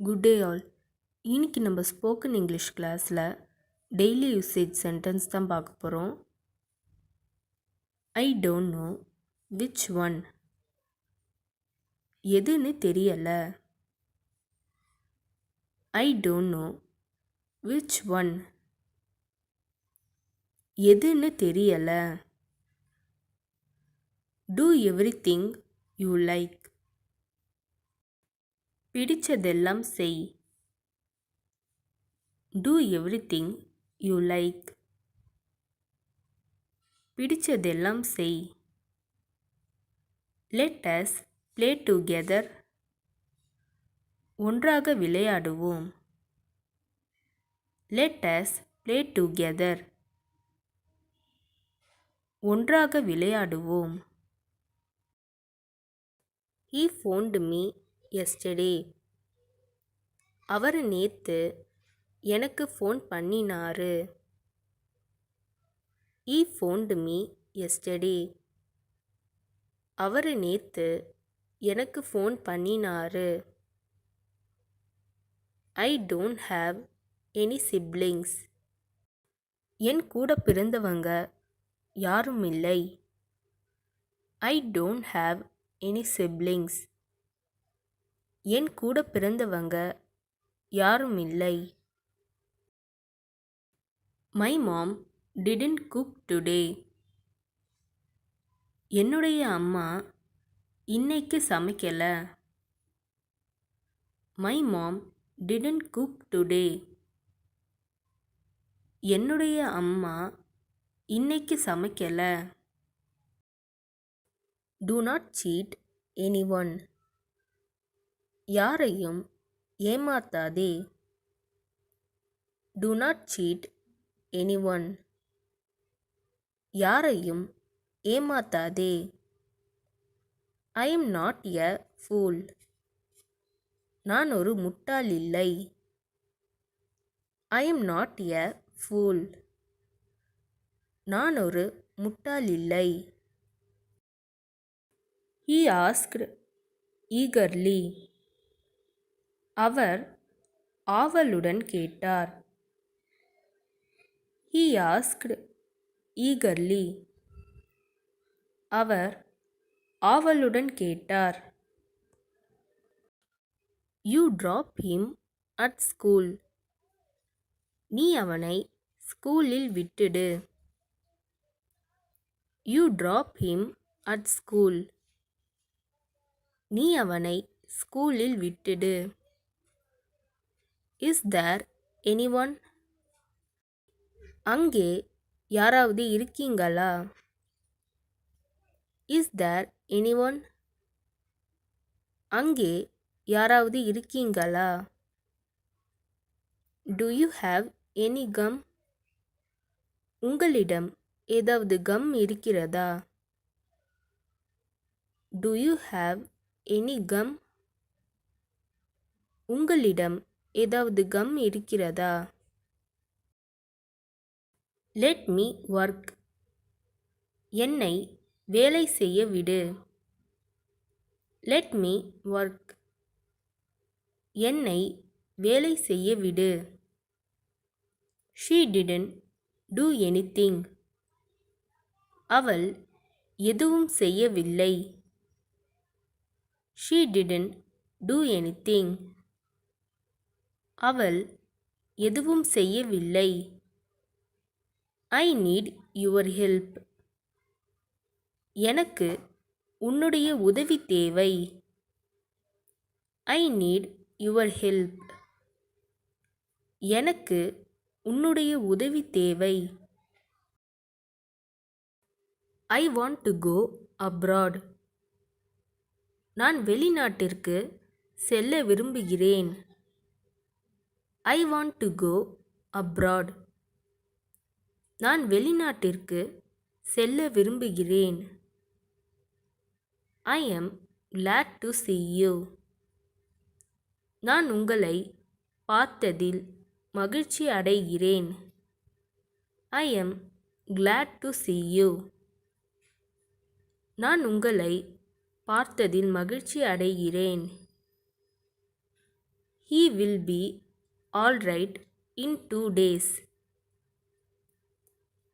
Good day all. இன்னைக்கு நம்ம spoken English கிளாஸில் டெய்லி யூசேஜ் சென்டென்ஸ் தான் பார்க்க போகிறோம். I don't know which one. எதுன்னு தெரியலை. I don't know which one. எதுன்னு தெரியலை. Do everything you like. பிடிச்சதெல்லாம் செய். Do everything you like. பிடிச்சதெல்லாம் செய். Let us play together. ஒன்றாக விளையாடுவோம். Let us play together. ஒன்றாக விளையாடுவோம். He phoned me yesterday. அவர் நேத்து எனக்கு ஃபோன் பண்ணினாரு. He phoned me yesterday. அவர் நேத்து எனக்கு ஃபோன் பண்ணினாரு. I don't have any siblings. என் கூட பிறந்தவங்க யாரும் இல்லை. I don't have any siblings. என் கூட பிறந்தவங்க யாரும் இல்லை. My mom didn't cook today. என்னுடைய அம்மா இன்னைக்கு சமைக்கல. My mom didn't cook today. என்னுடைய அம்மா இன்னைக்கு சமைக்கல. Do not cheat anyone. யாரையும் ஏமாத்தாதே. Do not cheat anyone. யாரையும் ஏமாத்தாதே. I am not a fool. நான் ஒரு முட்டாள் இல்லை. I am not a fool. நான் ஒரு முட்டாள் இல்லை. He asked eagerly. அவர் ஆவலுடன் கேட்டார். He asked eagerly. அவர் ஆவலுடன் கேட்டார். You drop him at school. நீ அவனை ஸ்கூலில் விட்டுடு. You drop him at school. நீ அவனை ஸ்கூலில் விட்டுடு. Is there anyone? அங்கே யாராவது இருக்கீங்களா? Is there anyone? அங்கே யாராவது இருக்கீங்களா? Do you have any gum? உங்களிடம் ஏதாவது கம் இருக்கிறதா? Do you have any gum? உங்களிடம் ஏதாவது கம் இருக்கிறதா? Let me work. என்னை வேலை செய்ய விடு. Let me work. என்னை வேலை செய்ய விடு. She didn't do anything. அவள் எதுவும் செய்யவில்லை. She didn't do anything. அவள் எதுவும் செய்யவில்லை. I need your help. எனக்கு உன்னுடைய உதவி தேவை. I need your help. எனக்கு உன்னுடைய உதவி தேவை. I want to go abroad. நான் வெளிநாட்டிற்கு செல்ல விரும்புகிறேன். I want to go abroad. நான் வெளிநாட்டிற்கு செல்ல விரும்புகிறேன். I am glad to see you. நான் உங்களை பார்த்ததில் மகிழ்ச்சி அடைகிறேன். I am glad to see you. நான் உங்களை பார்த்ததில் மகிழ்ச்சி அடைகிறேன். He will be all right in 2 days.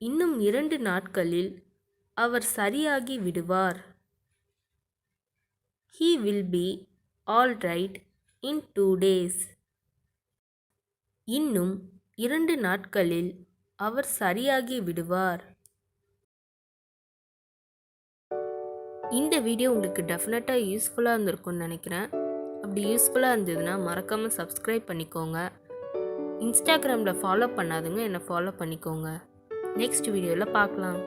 இன்னும் 2 நாட்களில் அவர் சரியாகி விடுவார். He will be all right in 2 days. இன்னும் 2 நாட்களில் அவர் சரியாகி விடுவார். இந்த வீடியோ உங்களுக்கு டெஃபினட்டாக யூஸ்ஃபுல்லாக இருந்திருக்கும்னு நினைக்கிறேன். அப்படி யூஸ்ஃபுல்லாக இருந்ததுன்னா மறக்காமல் சப்ஸ்கிரைப் பண்ணிக்கோங்க. இன்ஸ்டாகிராமில் ஃபாலோ பண்ணாதுங்க என்னை ஃபாலோ பண்ணிக்கோங்க. நெக்ஸ்ட் வீடியோவில் பார்க்கலாம்.